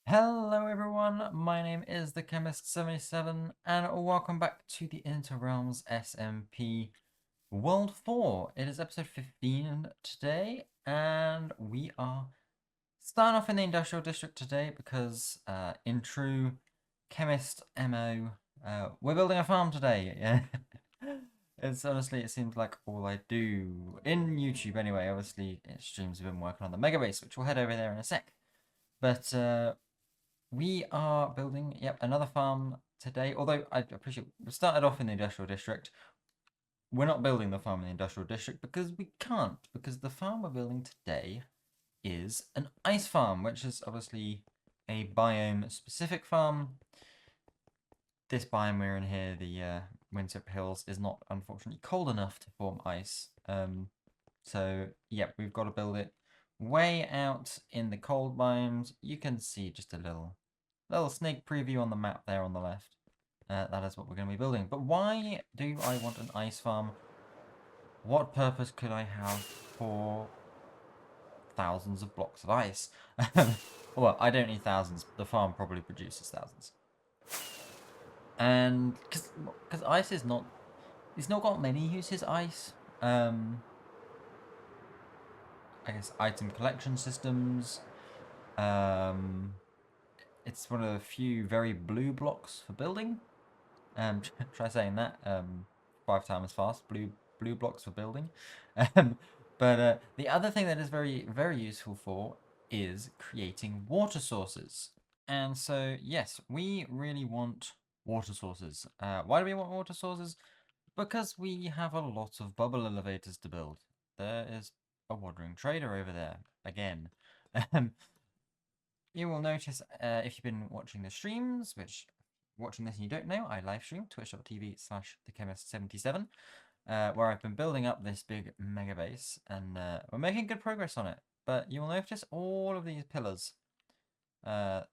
Hello everyone, my name is the Chemist77 and welcome back to the Interrealms SMP World 4. It is episode 15 today and we are starting off in the Industrial District today because in true Chemist MO, we're building a farm today. It's honestly, it seems like all I do in YouTube anyway. Obviously, streams have been working on the Mega Base, which we'll head over there in a sec. But we are building, yep, another farm today. Although I appreciate we started off in the industrial district. We're not building the farm in the industrial district because we can't. Because the farm we're building today is an ice farm, which is obviously a biome-specific farm. This biome we're in here, the Winthrop Hills, is not unfortunately cold enough to form ice. So yep, we've got to build it way out in the cold biomes. You can see just a little sneak preview on the map there on the left. That is what we're going to be building. But why do I want an ice farm? What purpose could I have for thousands of blocks of ice? Well, I don't need thousands. The farm probably produces thousands. And because ice is not, it's not got many uses. Ice, I guess item collection systems. It's one of the few very blue blocks for building. Try saying that 5 times fast. Blue blocks for building. But the other thing that is very useful for is creating water sources. And so yes, we really want water sources. Why do we want water sources? Because we have a lot of bubble elevators to build. There is a wandering trader over there again. You will notice if you've been watching the streams, which watching this and you don't know, I live stream twitch.tv/thechemist77, where I've been building up this big mega base, and we're making good progress on it. But you will notice all of these pillars. So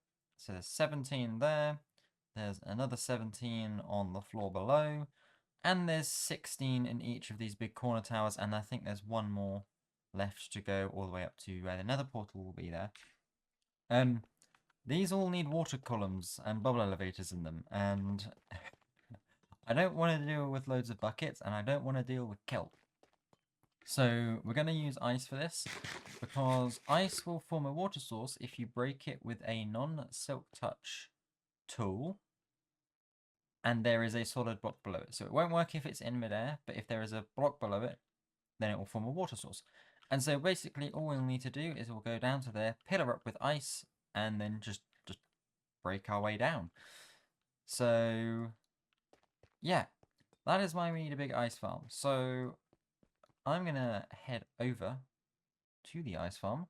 there's 17 there, there's another 17 on the floor below, and there's 16 in each of these big corner towers, and I think there's one more left to go all the way up to where the nether portal will be there. These all need water columns and bubble elevators in them, and I don't want to deal with loads of buckets, and I don't want to deal with kelp. So we're going to use ice for this, because ice will form a water source if you break it with a non-silk touch tool, and there is a solid block below it. So it won't work if it's in midair, but if there is a block below it, then it will form a water source. And so basically all we'll need to do is we'll go down to there, pillar up with ice, and then just break our way down. So yeah, that is why we need a big ice farm. So I'm gonna head over to the ice farm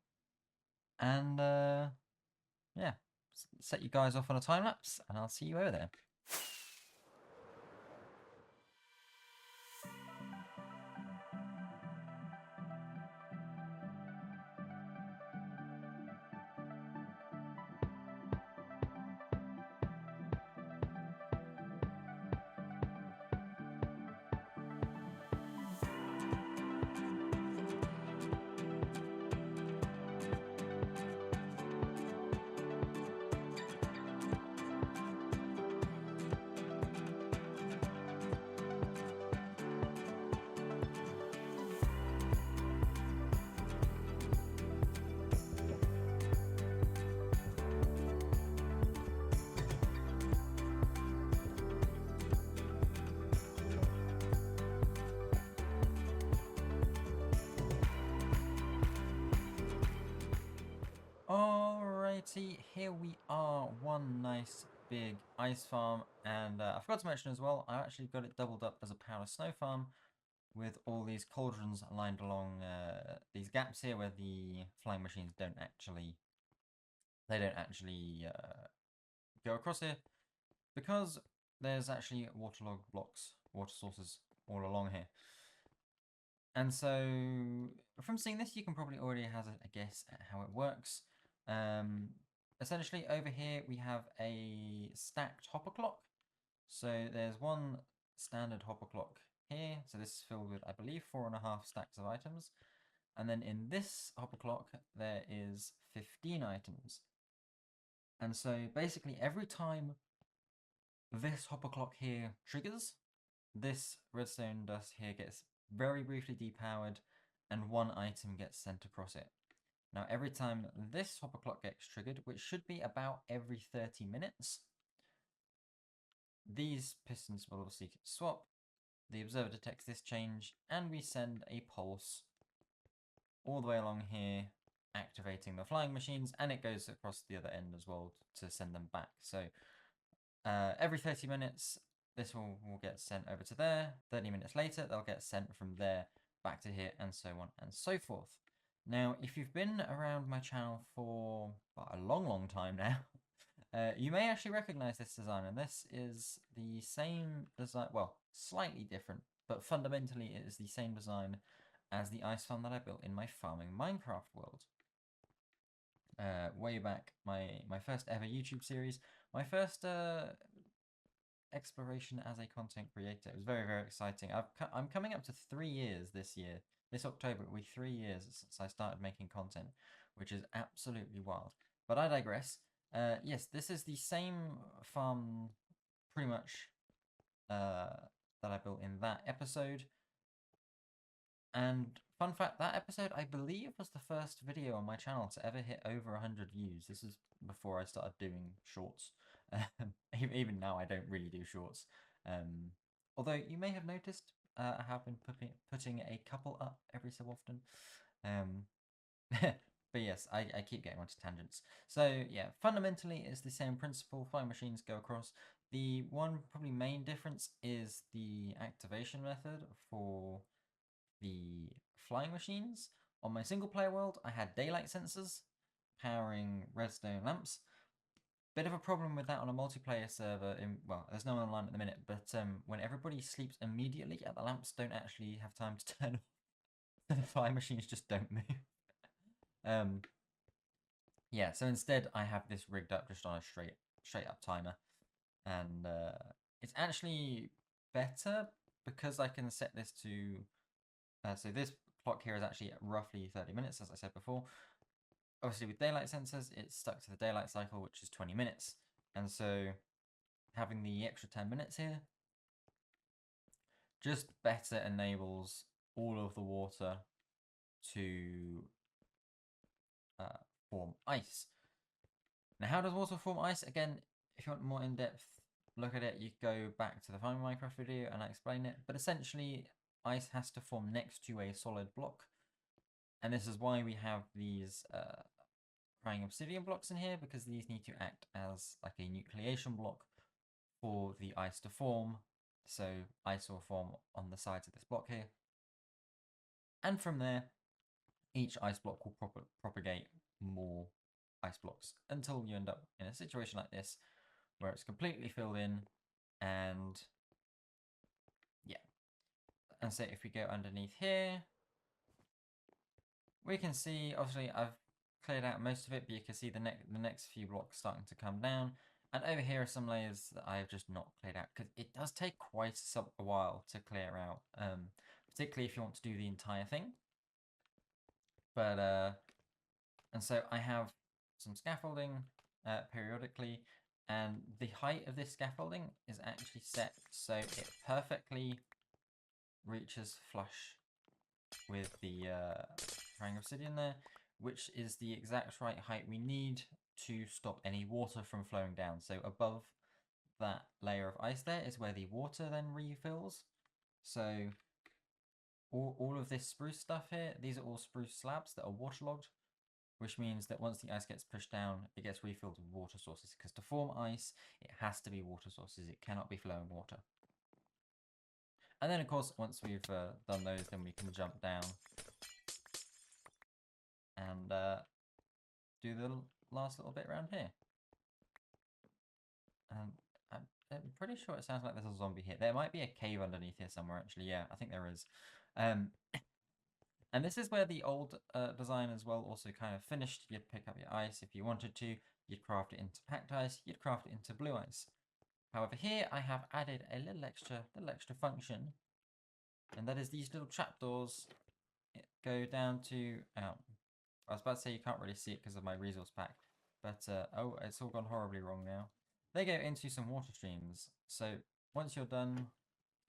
and yeah, set you guys off on a time lapse, and I'll see you over there. Alrighty, here we are, one nice big ice farm, and I forgot to mention as well, I actually got it doubled up as a powder snow farm with all these cauldrons lined along these gaps here where the flying machines don't actually go across here, because there's actually waterlogged blocks, water sources all along here. And so from seeing this, you can probably already have a guess at how it works. Essentially over here we have a stacked hopper clock. So there's one standard hopper clock here. So this is filled with, I believe, 4.5 stacks of items. And then in this hopper clock, there is 15 items. And so basically every time this hopper clock here triggers, this redstone dust here gets very briefly depowered and one item gets sent across it. Now every time this hopper clock gets triggered, which should be about every 30 minutes, these pistons will obviously swap, the observer detects this change, and we send a pulse all the way along here, activating the flying machines, and it goes across the other end as well to send them back. So every 30 minutes, this will get sent over to there. 30 minutes later, they'll get sent from there back to here, and so on and so forth. Now, if you've been around my channel for a long time now, you may actually recognize this design, and this is the same design, well, slightly different, but fundamentally it is the same design as the ice farm that I built in my farming Minecraft world. Way back, my first ever YouTube series, my first exploration as a content creator. It was very exciting. I'm coming up to 3 years this year. This October will be 3 years since I started making content, which is absolutely wild. But I digress. Yes, this is the same farm, pretty much, that I built in that episode. And fun fact, that episode, I believe, was the first video on my channel to ever hit over 100 views. This is before I started doing shorts. Even now, I don't really do shorts. Although you may have noticed, I have been putting a couple up every so often. But yes, I keep getting onto tangents. So yeah, fundamentally, it's the same principle. Flying machines go across. The one probably main difference is the activation method for the flying machines. On my single player world, I had daylight sensors powering redstone lamps. Bit of a problem with that on a multiplayer server. Well, there's no one online at the minute, but when everybody sleeps immediately, the lamps don't actually have time to turn off. The flying machines just don't move. Yeah, so instead I have this rigged up just on a straight up timer, and it's actually better because I can set this to. So this clock here is actually at roughly 30 minutes, as I said before. Obviously, with daylight sensors, it's stuck to the daylight cycle, which is 20 minutes. And so having the extra 10 minutes here just better enables all of the water to form ice. Now, how does water form ice? Again, if you want more in-depth look at it, you go back to the Farming Minecraft video and I explain it. But essentially, ice has to form next to a solid block. And this is why we have these crying obsidian blocks in here, because these need to act as like a nucleation block for the ice to form. So ice will form on the sides of this block here. And from there, each ice block will propagate more ice blocks until you end up in a situation like this where it's completely filled in. And yeah, and so if we go underneath here, we can see, obviously I've cleared out most of it, but you can see the next few blocks starting to come down. And over here are some layers that I've just not cleared out, because it does take quite a while to clear out, particularly if you want to do the entire thing. But and so I have some scaffolding periodically, and the height of this scaffolding is actually set so it perfectly reaches flush with the crying obsidian there, which is the exact right height we need to stop any water from flowing down. So above that layer of ice there is where the water then refills. So all of this spruce stuff here, these are all spruce slabs that are waterlogged, which means that once the ice gets pushed down, it gets refilled with water sources, because to form ice, it has to be water sources. It cannot be flowing water. And then, of course, once we've done those, then we can jump down and do the last little bit around here. I'm pretty sure it sounds like there's a zombie here. There might be a cave underneath here somewhere, actually. Yeah, I think there is. And this is where the old design as well also kind of finished. You'd pick up your ice if you wanted to. You'd craft it into packed ice. You'd craft it into blue ice. However, here I have added a little extra function, and that is these little trapdoors go down to. I was about to say you can't really see it because of my resource pack, But, oh, it's all gone horribly wrong now. They go into some water streams. So once you're done,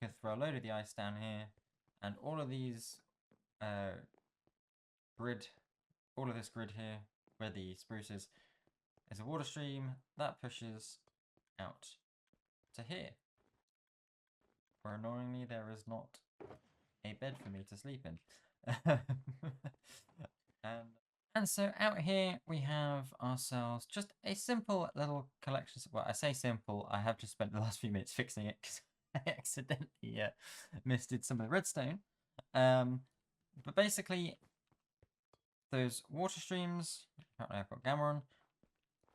you can throw a load of the ice down here, and all of these grid, all of this grid here, where the spruce is a water stream that pushes out to here. Where annoyingly there is not a bed for me to sleep in. and so out here we have ourselves just a simple little collection. Well, I say simple, I have just spent the last few minutes fixing it because I accidentally misted some of the redstone. But basically, those water streams, apparently I've got gamma on,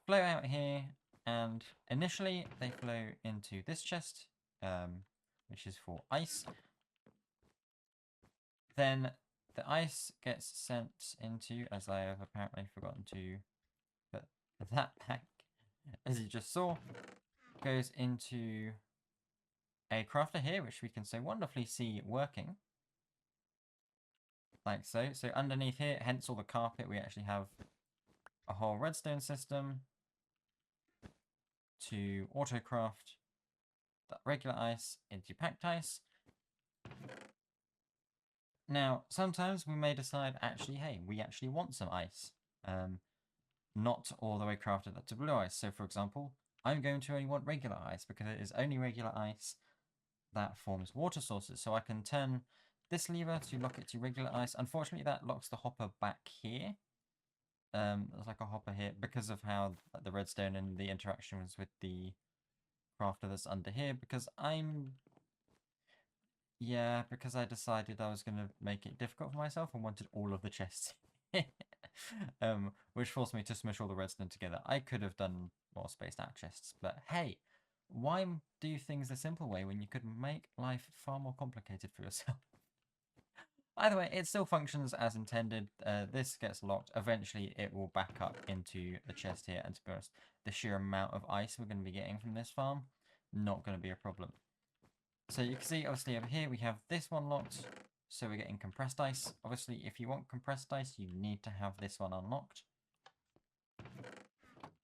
flow out here, and initially they flow into this chest, which is for ice. Then the ice gets sent into, as I have apparently forgotten to put that back, as you just saw, goes into a crafter here, which we can so wonderfully see working. Like so. So underneath here, hence all the carpet, we actually have a whole redstone system to autocraft that regular ice into packed ice. Now, sometimes we may decide, actually, hey, we actually want some ice. Not all the way crafted up to blue ice. So, for example, I'm going to only want regular ice because it is only regular ice that forms water sources. So I can turn this lever to lock it to regular ice. Unfortunately, that locks the hopper back here. There's like a hopper here because of how the redstone and the interactions with the crafter that's under here. Because because I decided I was going to make it difficult for myself and wanted all of the chests. Which forced me to smush all the redstone together. I could have done more spaced out chests, but hey, why do things the simple way when you could make life far more complicated for yourself? Either way, it still functions as intended. This gets locked. Eventually, it will back up into the chest here, and to be honest, the sheer amount of ice we're going to be getting from this farm, not going to be a problem. So you can see, obviously, over here we have this one locked. So we're getting compressed ice. Obviously, if you want compressed ice, you need to have this one unlocked.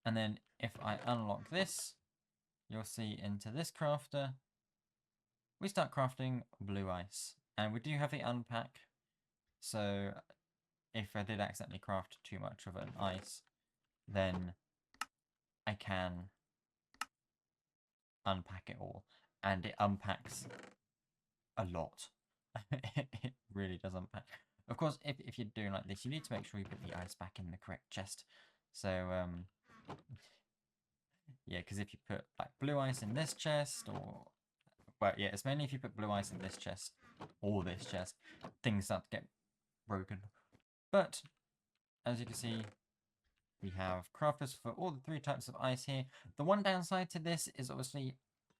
And then if I unlock this, you'll see into this crafter, we start crafting blue ice. And we do have the unpack. So if I did accidentally craft too much of an ice, then I can unpack it all. And it unpacks a lot. It really does unpack. Of course, if you're doing like this, you need to make sure you put the ice back in the correct chest. So, yeah, because if you put like blue ice in this chest, or, well, yeah, it's mainly if you put blue ice in this chest, or this chest, things start to get broken. But, as you can see, we have crafters for all the 3 types of ice here. The one downside to this is obviously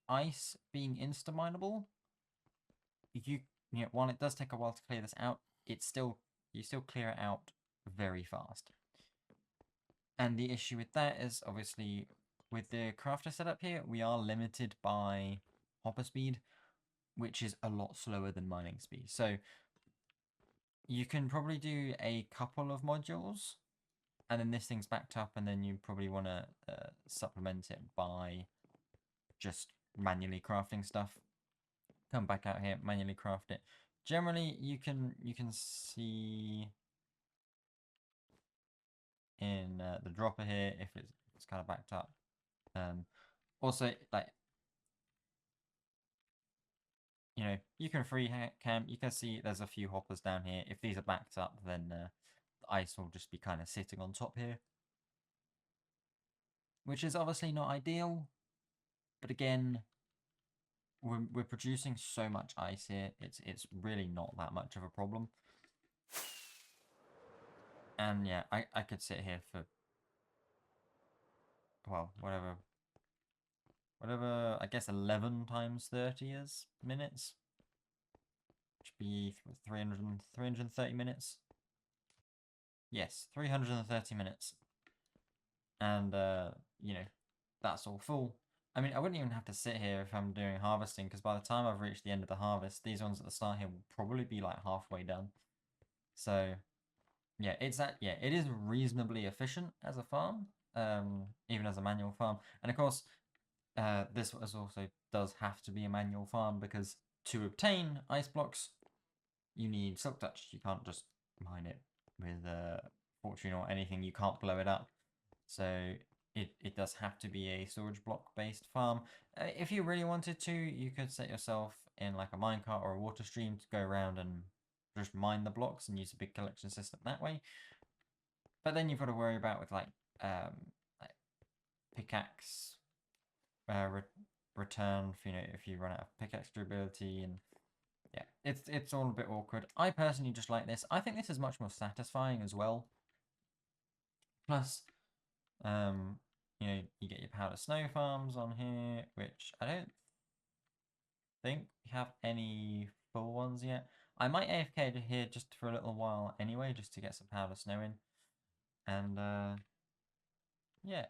ice being insta-mineable. While it does take a while to clear this out, you still clear it out very fast. And the issue with that is obviously with the crafter setup here, we are limited by hopper speed, which is a lot slower than mining speed. So you can probably do a couple of modules, and then this thing's backed up, and then you probably want to supplement it by just manually crafting stuff. Come back out here, manually craft it. Generally, you can see in the dropper here if it's kind of backed up. Also, like, you can free cam. You can see there's a few hoppers down here. If these are backed up, then the ice will just be kind of sitting on top here, which is obviously not ideal. But again, we're producing so much ice here. It's really not that much of a problem. And yeah, I could sit here for, well, whatever, I guess 11 times 30 is minutes. Which would be 330 minutes. Yes, 330 minutes. And, that's all full. I mean, I wouldn't even have to sit here if I'm doing harvesting, because by the time I've reached the end of the harvest, these ones at the start here will probably be like halfway done. So, yeah, it is reasonably efficient as a farm. even as a manual farm. And of course, this also does have to be a manual farm because to obtain ice blocks, you need silk touch. You can't just mine it with fortune or anything. You can't blow it up. So it does have to be a storage block based farm. If you really wanted to, you could set yourself in like a minecart or a water stream to go around and just mine the blocks and use a big collection system that way. But then you've got to worry about with like pickaxe return for, if you run out of pickaxe durability, and yeah, it's all a bit awkward. I personally just like this. I think this is much more satisfying as well. Plus, you get your powder snow farms on here, which I don't think we have any full ones yet. I might AFK to here just for a little while anyway, just to get some powder snow in, and yeah,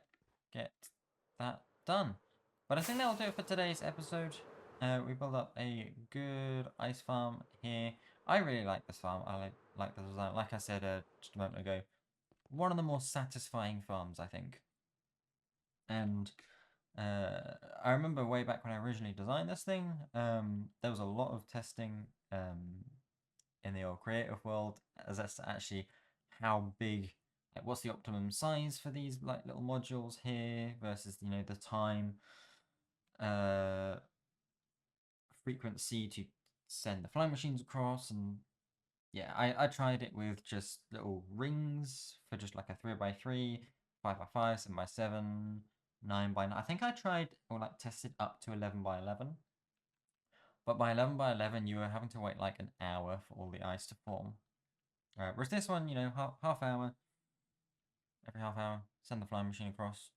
get that done. But I think that'll do it for today's episode. We built up a good ice farm here. I really like this farm. I like the design. Like I said just a moment ago, one of the more satisfying farms, I think. And I remember way back when I originally designed this thing, there was a lot of testing in the old creative world as to actually how big, like what's the optimum size for these like little modules here versus the time frequency to send the flying machines across. And yeah, I tried it with just little rings for just like a 3x3, 5x5, 7x7, 9x9. I think I tried or like tested up to 11x11. But by 11x11, you were having to wait like an hour for all the ice to form. Whereas this one, half hour, every half hour, send the flying machine across.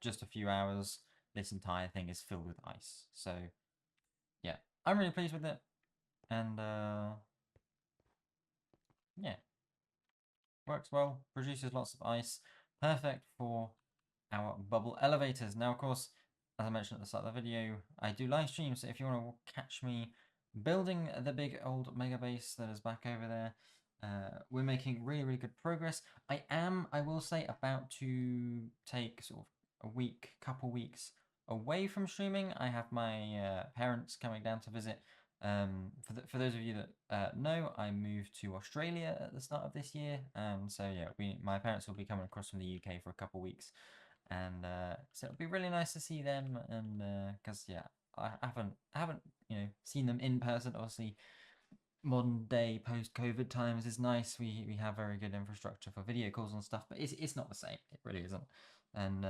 Just a few hours, this entire thing is filled with ice. So, yeah, I'm really pleased with it. And, yeah, works well, produces lots of ice. Perfect for our bubble elevators. Now, of course, as I mentioned at the start of the video, I do live streams, so if you want to catch me building the big old mega base that is back over there, we're making really, really good progress. I will say, about to take sort of a week, couple weeks away from streaming. I have my parents coming down to visit. For those of you that know, I moved to Australia at the start of this year, and so yeah, my parents will be coming across from the UK for a couple weeks, and so it'll be really nice to see them, and because yeah, I haven't seen them in person. Obviously, modern day post COVID times is nice. We have very good infrastructure for video calls and stuff, but it's not the same. It really isn't, and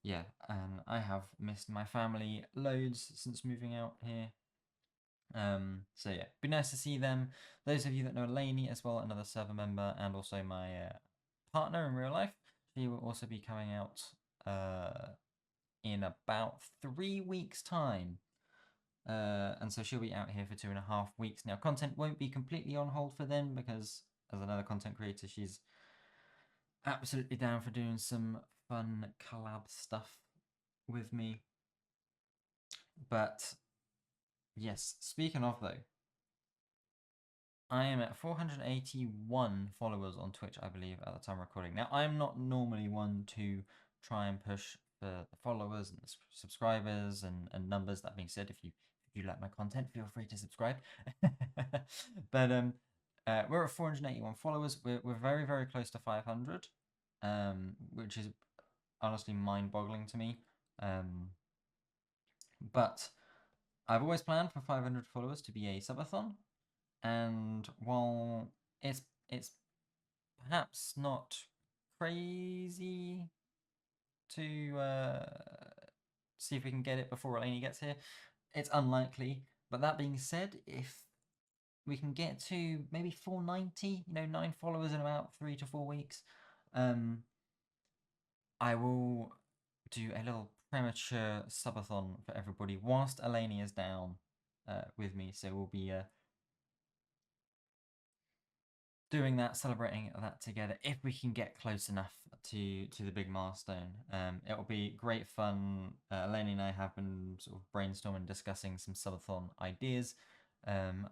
yeah, and I have missed my family loads since moving out here. So yeah, be nice to see them. Those of you that know Lainey as well, another server member, and also my partner in real life, she will also be coming out in about 3 weeks' time. And so she'll be out here for 2.5 weeks. Now, content won't be completely on hold for then, because as another content creator, she's absolutely down for doing some fun collab stuff with me. But yes, speaking of though, I am at 481 followers on Twitch, I believe, at the time of recording. Now, I'm not normally one to try and push the followers and the subscribers and numbers. That being said, if you like my content, feel free to subscribe. But we're at 481 followers. We're very, very close to 500, which is honestly mind-boggling to me. But I've always planned for 500 followers to be a subathon. And while it's perhaps not crazy to see if we can get it before Eleni gets here, it's unlikely. But that being said, if we can get to maybe 490, 9 followers in about 3 to 4 weeks, I will do a little premature subathon for everybody whilst Eleni is down with me. So we'll be doing that, celebrating that together if we can get close enough to the big milestone. It'll be great fun. Eleni and I have been sort of brainstorming, discussing some subathon ideas, and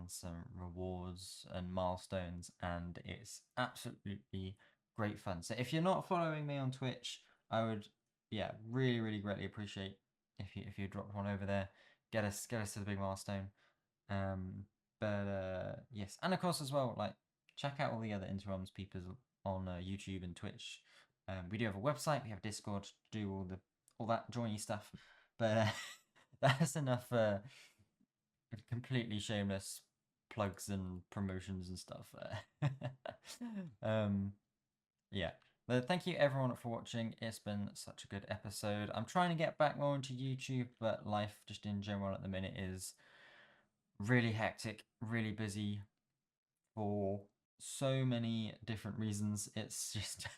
some rewards and milestones, and it's absolutely great fun. So if you're not following me on Twitch, I would, yeah, really, really greatly appreciate if you dropped one over there. Get us to the big milestone. Yes, and of course as well, like check out all the other Interrealms people on YouTube and Twitch. We do have a website, we have Discord to do all that joiny stuff. But that's enough completely shameless plugs and promotions and stuff. Yeah. But thank you everyone for watching. It's been such a good episode. I'm trying to get back more into YouTube, but life just in general at the minute is really hectic, really busy for so many different reasons. It's just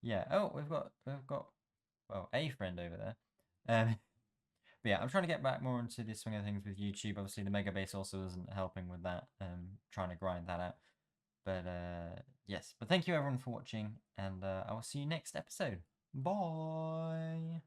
yeah. Oh, we've got well, a friend over there. But yeah, I'm trying to get back more into the swing of things with YouTube. Obviously, the Mega Base also isn't helping with that. Trying to grind that out. But yes, but thank you everyone for watching, and I will see you next episode. Bye.